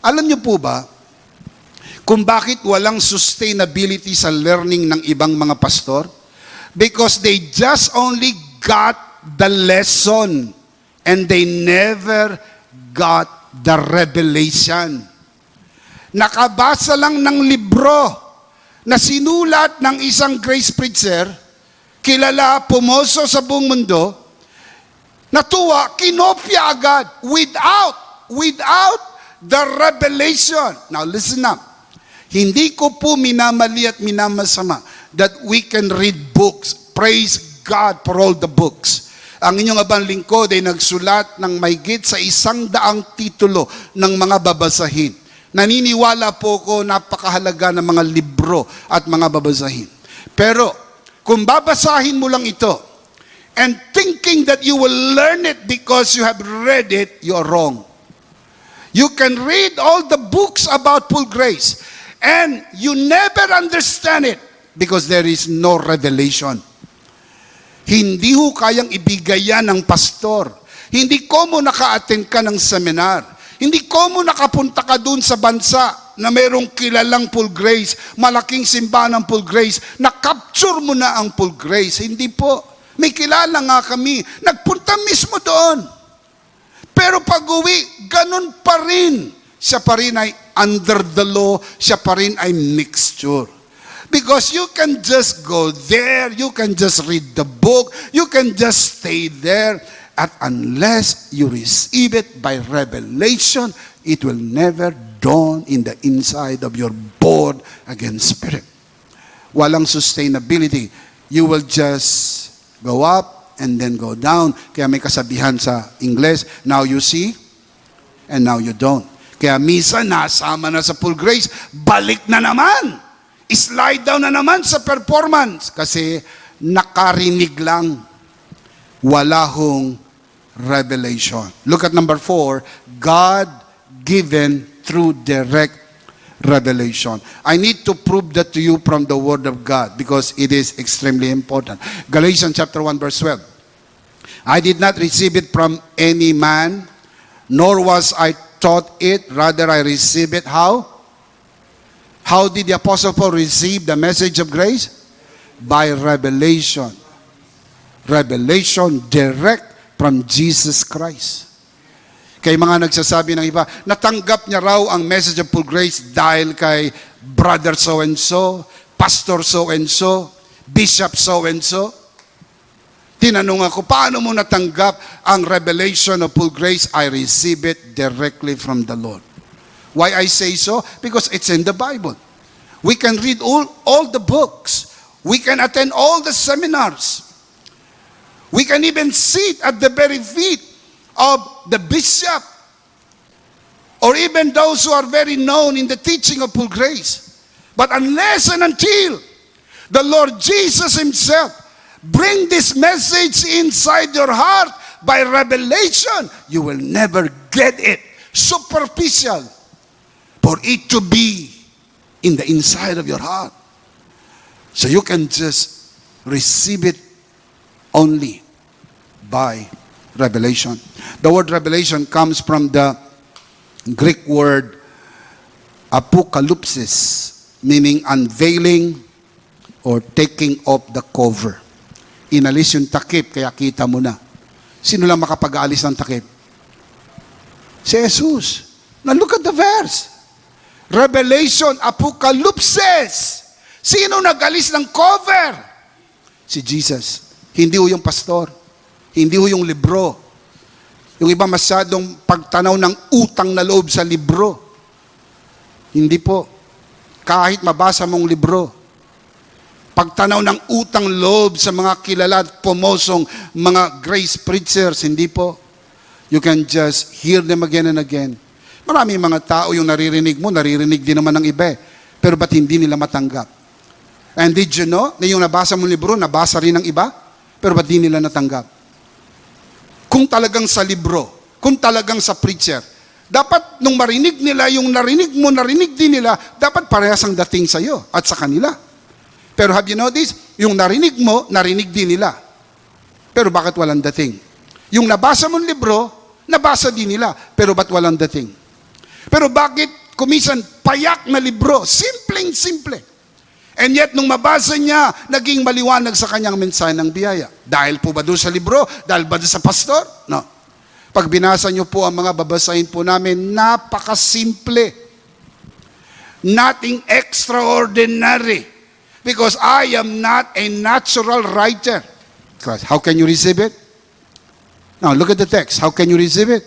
Alam niyo po ba, kung bakit walang sustainability sa learning ng ibang mga pastor? Because they just only got the lesson and they never got the revelation. Nakabasa lang ng libro na sinulat ng isang grace preacher, kilala, pumoso sa buong mundo, natuwa, kinopya agad without the revelation. Now listen up. Hindi ko po minamali at minamasama that we can read books. Praise God for all the books. Ang inyong abang lingkod ay nagsulat ng mahigit sa 100 titulo ng mga babasahin. Naniniwala po ko napakahalaga ng mga libro at mga babasahin. Pero kung babasahin mo lang ito and thinking that you will learn it because you have read it, you are wrong. You can read all the books about full grace and you never understand it because there is no revelation. Hindi ho kayang ibigay yan ng pastor. Hindi ko mo naka-attend ka ng seminar. Hindi ko mo nakapunta ka dun sa bansa na mayroong kilalang full grace, malaking simbahan ng full grace, na-capture mo na ang full grace. Hindi po. May kilala nga kami. Nagpunta mismo doon. Pero pag-uwi, ganun pa rin. Siya pa rin ay under the law. Siya pa rin ay mixture. Because you can just go there, you can just read the book, you can just stay there, at unless you receive it by revelation, it will never dawn in the inside of your born again spirit. Walang sustainability. You will just go up and then go down. Kaya may kasabihan sa Ingles, now you see and now you don't. Kaya minsan nasama na sa full grace, balik na naman. Slide down na naman sa performance kasi nakarinig lang, wala hong revelation. Look at number 4, God given through direct revelation. I need to prove that to you from the Word of God because it is extremely important. Galatians chapter 1 verse 12. I did not receive it from any man, nor was I taught it, rather I received it. How? How did the Apostle Paul receive the message of grace? By revelation. Revelation direct from Jesus Christ. Kaya mga nagsasabi ng iba, natanggap niya raw ang message of full grace dahil kay brother so-and-so, pastor so-and-so, bishop so-and-so. Tinanong ako, paano mo natanggap ang revelation of full grace? I receive it directly from the Lord. Why I say so? Because it's in the Bible. We can read all the books. We can attend all the seminars. We can even sit at the very feet of the bishop or even those who are very known in the teaching of full grace. But unless and until the Lord Jesus himself bring this message inside your heart by revelation, you will never get it. Superficial. For it to be in the inside of your heart. So you can just receive it only by revelation. The word revelation comes from the Greek word apocalypsis, meaning unveiling or taking off the cover. Inalis yung takip, kaya kita mo na. Sino lang makapag-aalis ng takip? Si Jesus. Now look at the verse. Revelation, apocalypsis. Sino nag-alis ng cover? Si Jesus. Hindi ho yung pastor. Hindi ho yung libro. Yung iba masyadong pagtanaw ng utang na loob sa libro. Hindi po. Kahit mabasa mong libro. Pagtanaw ng utang loob sa mga kilala at pumosong mga grace preachers, hindi po. You can just hear them again and again. Maraming mga tao yung naririnig mo, naririnig din naman ng iba. Pero ba't hindi nila matanggap? And did you know, na yung nabasa mong libro, nabasa rin ng iba? Pero ba't di nila natanggap? Kung talagang sa libro, kung talagang sa preacher, dapat nung marinig nila, yung narinig mo, narinig din nila, dapat parehas ang dating sa iyo at sa kanila. Pero have you noticed? Yung narinig mo, narinig din nila. Pero bakit walang dating? Yung nabasa mong libro, nabasa din nila, pero ba't walang dating? Pero bakit kumisan payak na libro? Simpleng-simple. And yet, nung mabasa niya, naging maliwanag sa kanyang mensahe ng biyaya. Dahil po ba doon sa libro? Dahil ba doon sa pastor? No. Pag binasa niyo po ang mga babasahin po namin, napakasimple. Nothing extraordinary. Because I am not a natural writer. How can you receive it? Now, look at the text. How can you receive it?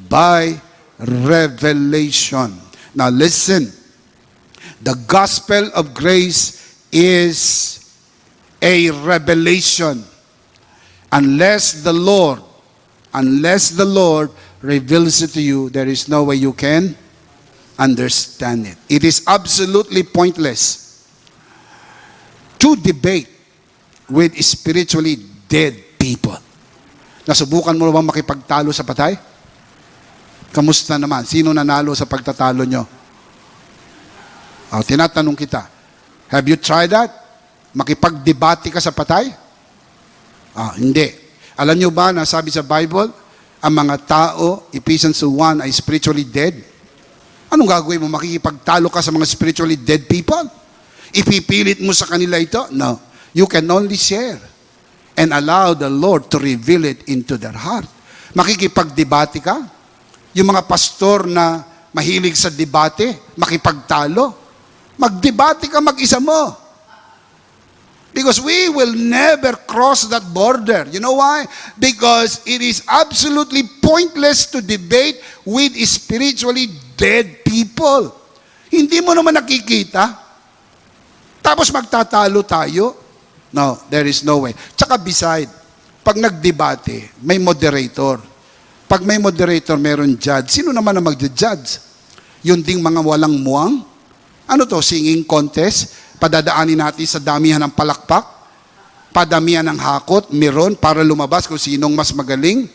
By revelation. Now, listen. The gospel of grace is a revelation. Unless the Lord reveals it to you, there is no way you can understand it. It is absolutely pointless to debate with spiritually dead people. Nasubukan mo bang makipagtalo sa patay? Kamusta naman? Sino nanalo sa pagtatalo nyo? Tinatanong kita, have you tried that? Makipagdebate ka sa patay? Hindi. Alam nyo ba na sabi sa Bible, ang mga tao, Ephesians 1, ay spiritually dead? Anong gagawin mo? Makikipagtalo ka sa mga spiritually dead people? Ipipilit mo sa kanila ito? No. You can only share and allow the Lord to reveal it into their heart. Makikipagdebate ka? Yung mga pastor na mahilig sa debate, makipagtalo, magdebate ka mag-isa mo. Because we will never cross that border. You know why? Because it is absolutely pointless to debate with spiritually dead people. Hindi mo naman nakikita. Tapos magtatalo tayo. No, there is no way. Tsaka beside, pag nagdebate, may moderator. Pag may moderator, meron judge. Sino naman ang mag-judge? Yun ding mga walang muwang? Ano to, singing contest? Padadaanin natin sa damihan ng palakpak? Padamihan ng hakot, meron, para lumabas kung sinong mas magaling?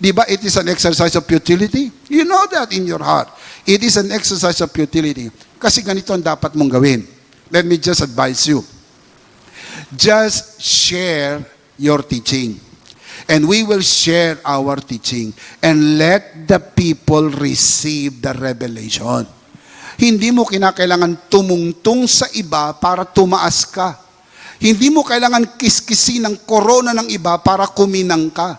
Di ba it is an exercise of futility? You know that in your heart. It is an exercise of futility. Kasi ganito ang dapat mong gawin. Let me just advise you. Just share your teaching. And we will share our teaching. And let the people receive the revelation. Hindi mo kinakailangan tumungtong sa iba para tumaas ka. Hindi mo kailangan kiskisin ng korona ng iba para kuminang ka.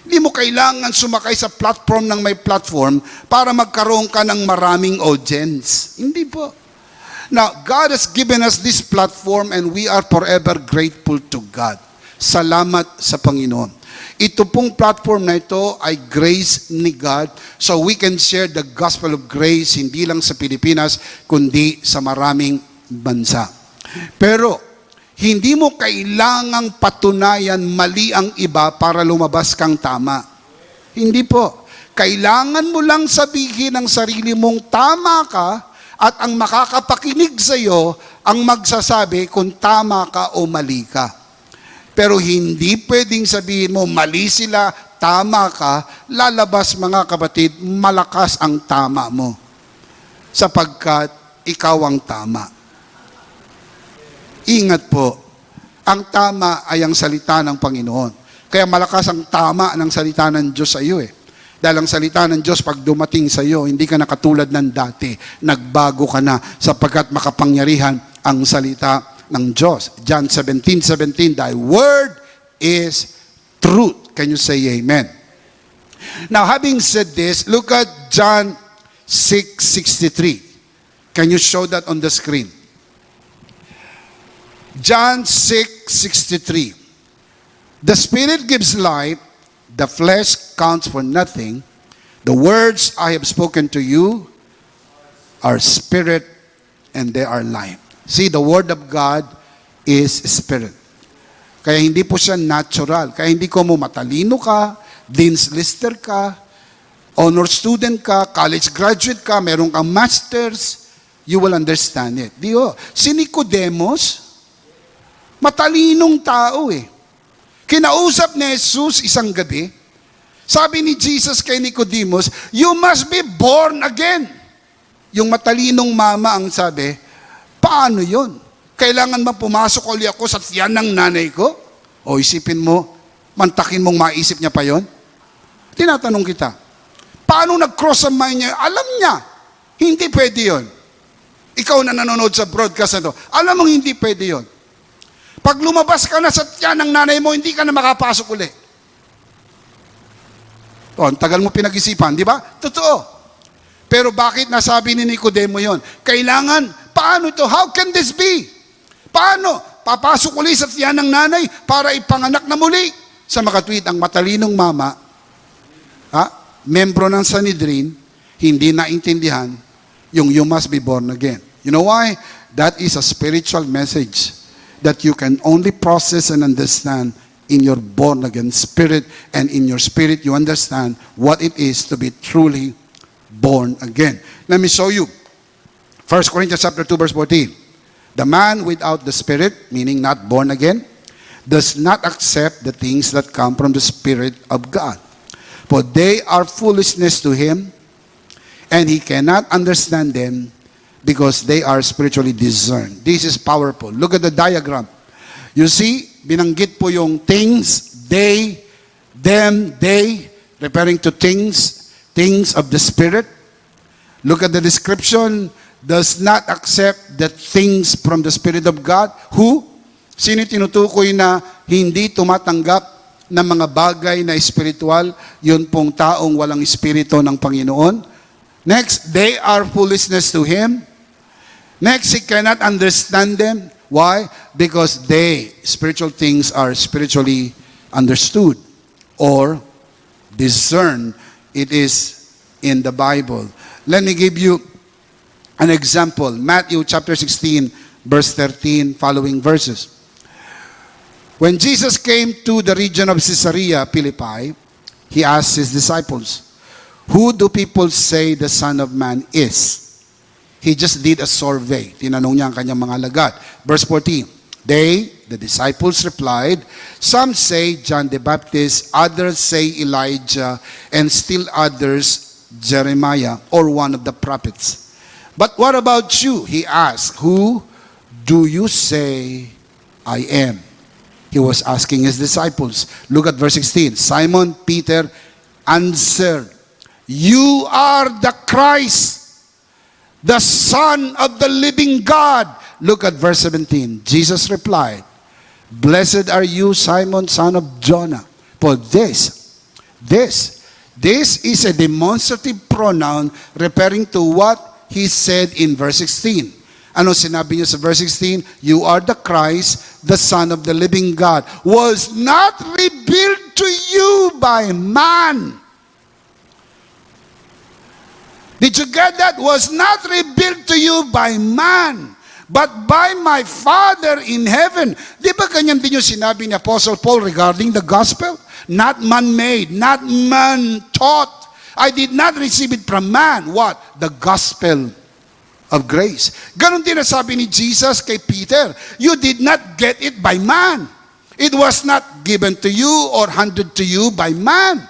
Hindi mo kailangan sumakay sa platform ng may platform para magkaroon ka ng maraming audience. Hindi po. Now, God has given us this platform and we are forever grateful to God. Salamat sa Panginoon. Ito pong platform na ito ay grace ni God, so we can share the gospel of grace hindi lang sa Pilipinas kundi sa maraming bansa. Pero hindi mo kailangang patunayan mali ang iba para lumabas kang tama. Hindi po. Kailangan mo lang sabihin ng sarili mong tama ka at ang makakapakinig sa iyo ang magsasabi kung tama ka o mali ka. Pero hindi pwedeng sabihin mo, mali sila, tama ka, lalabas mga kapatid, malakas ang tama mo. Sapagkat ikaw ang tama. Ingat po, ang tama ay ang salita ng Panginoon. Kaya malakas ang tama ng salita ng Diyos sa iyo eh. Dahil ang salita ng Diyos pag dumating sa iyo, hindi ka na katulad ng dati. Nagbago ka na sapagkat makapangyarihan ang salita ng Diyos. John 17:17, thy word is truth. Can you say amen? Now, having said this, look at John 6:63. Can you show that on the screen? John 6:63. The Spirit gives life, the flesh counts for nothing. The words I have spoken to you are spirit and they are life. See, the Word of God is Spirit. Kaya hindi po siya natural. Kaya hindi ko mo matalino ka, Dean's Lister ka, honor student ka, college graduate ka, meron kang masters, you will understand it. Di ho? Si Nicodemus, matalinong tao eh. Kinausap ni Jesus isang gabi, sabi ni Jesus kay Nicodemus, you must be born again. Yung matalinong mama ang sabi, paano yun? Kailangan ba pumasok ulit ako sa tiyan ng nanay ko? O isipin mo, mantakin mong maisip niya pa yon? Tinatanong kita, paano nag-cross ang mind niya? Alam niya, Hindi pwede yun. Ikaw na nanonood sa broadcast na to, alam mong hindi pwede yun. Pag lumabas ka na sa tiyan ng nanay mo, hindi ka na makapasok uli. O, ang tagal mo pinag-isipan, di ba? Totoo. Pero bakit nasabi ni Nicodemo yon? Kailangan, paano ito? How can this be? Paano? Papasok uli sa tiyan ng nanay para ipanganak na muli. Sa makatwid, ang matalinong mama, membro ng Sanhedrin, hindi naintindihan yung you must be born again. You know why? That is a spiritual message that you can only process and understand in your born again spirit, and in your spirit you understand what it is to be truly born again. Let me show you. 1 Corinthians chapter 2 verse 14. The man without the spirit, meaning not born again, does not accept the things that come from the Spirit of God. For they are foolishness to him, and he cannot understand them because they are spiritually discerned. This is powerful. Look at the diagram. You see, binanggit po yung things, they, them, they, referring to things of the Spirit. Look at the description, does not accept the things from the Spirit of God. Who? Sino tinutukoy na hindi tumatanggap ng mga bagay na espiritual? Yun pong taong walang espiritu ng Panginoon. Next, they are foolishness to him. Next, he cannot understand them. Why? Because they, spiritual things, are spiritually understood or discerned. It is in the Bible. Let me give you an example. Matthew chapter 16, verse 13, following verses. When Jesus came to the region of Caesarea Philippi, he asked his disciples, "Who do people say the Son of Man is?" He just did a survey. Tinanong niya ang kanyang mga alagad. Verse 14, they, the disciples, replied, "Some say John the Baptist, others say Elijah, and still others Jeremiah, or one of the prophets. But what about you?" He asked, "Who do you say I am?" He was asking his disciples. Look at verse 16. Simon Peter answered, "You are the Christ, the Son of the living God." Look at verse 17. Jesus replied, "Blessed are you, Simon, son of Jonah, for this is a demonstrative pronoun referring to what he said in verse 16. Ano sinabi niya sa verse 16? You are the Christ, the Son of the living God, was not revealed to you by man. Did you get that? Was not revealed to you by man, but by my Father in heaven. Di ba ganyan din yung sinabi ni Apostle Paul regarding the gospel? Not man-made, not man-taught. I did not receive it from man. What? The gospel of grace. Ganon din nasabi ni Jesus kay Peter, you did not get it by man. It was not given to you or handed to you by man.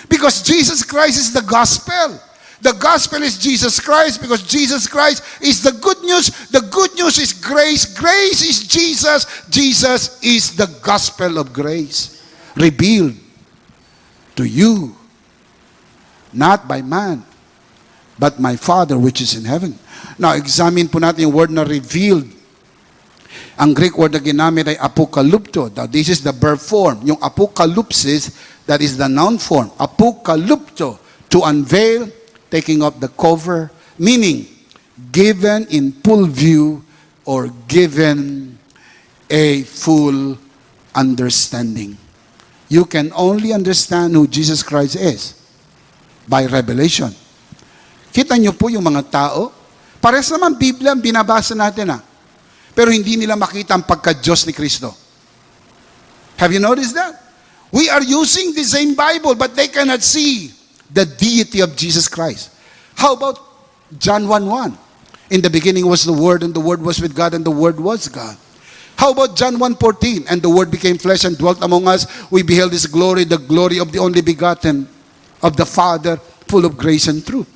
Because Jesus Christ is the gospel. The gospel is Jesus Christ because Jesus Christ is the good news. The good news is grace. Grace is Jesus. Jesus is the gospel of grace. Revealed to you. Not by man, but my Father which is in heaven. Now, examine po natin yung word na revealed. Ang Greek word na ginamit ay apokalupto. Now, this is the verb form. Yung apokalupsis, that is the noun form. Apokalupto, to unveil, taking off the cover, meaning given in full view or given a full understanding. You can only understand who Jesus Christ is by revelation. Kita niyo po yung mga tao, parehas naman Biblia ang binabasa natin pero hindi nila makita ang pagka-Diyos ni Kristo. Have you noticed that? We are using the same Bible but they cannot see the deity of Jesus Christ. How about John 1:1? In the beginning was the Word, and the Word was with God, and the Word was God. How about John 1:14? And the Word became flesh and dwelt among us. We beheld His glory, the glory of the only begotten of the Father, full of grace and truth.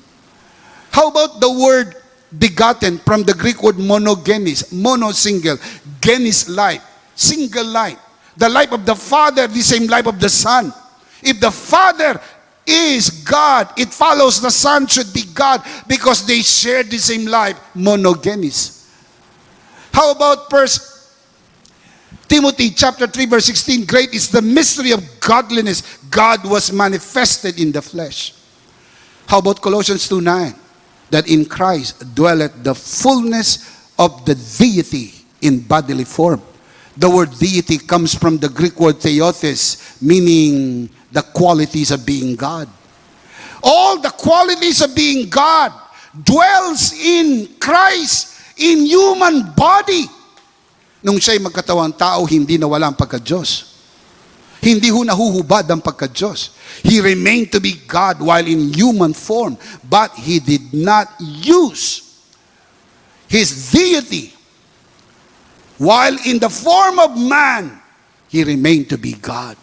How about the word begotten from the Greek word monogenes, mono single, genis life, single life. The life of the Father, the same life of the Son. If the Father is God. It follows the Son should be God because they shared the same life, monogenes. How about First Timothy chapter 3 verse 16? Great is the mystery of godliness. God was manifested in the flesh. How about Colossians 2:9? That in Christ dwelleth the fullness of the deity in bodily form. The word deity comes from the Greek word theotes, meaning the qualities of being God. All the qualities of being God dwells in Christ, in human body. Nung siya'y magkatawang tao, hindi nawala ang pagka-Diyos. Hindi ho nahuhubad ang pagka-Diyos. He remained to be God while in human form, but He did not use His deity. While in the form of man, He remained to be God.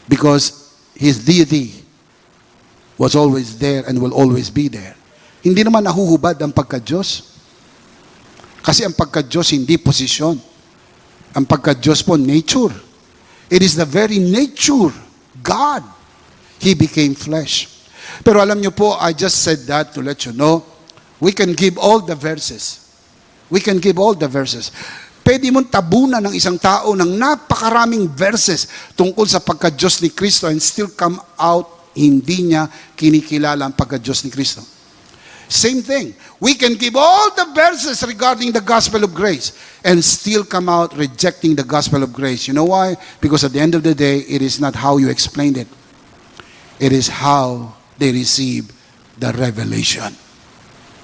Because His deity was always there and will always be there. Hindi naman nahuhubad ang pagka-Diyos. Kasi ang pagka-Diyos hindi posisyon. Ang pagka-Diyos po, nature. It is the very nature, God. He became flesh. Pero alam niyo po, I just said that to let you know, we can give all the verses. We can give all the verses. Pwede mong tabunan ng isang tao ng napakaraming verses tungkol sa pagka-Diyos ni Kristo and still come out, hindi niya kinikilala ang pagka-Diyos ni Kristo. Same thing. We can give all the verses regarding the gospel of grace and still come out rejecting the gospel of grace. You know why? Because at the end of the day, it is not how you explained it. It is how they receive the revelation.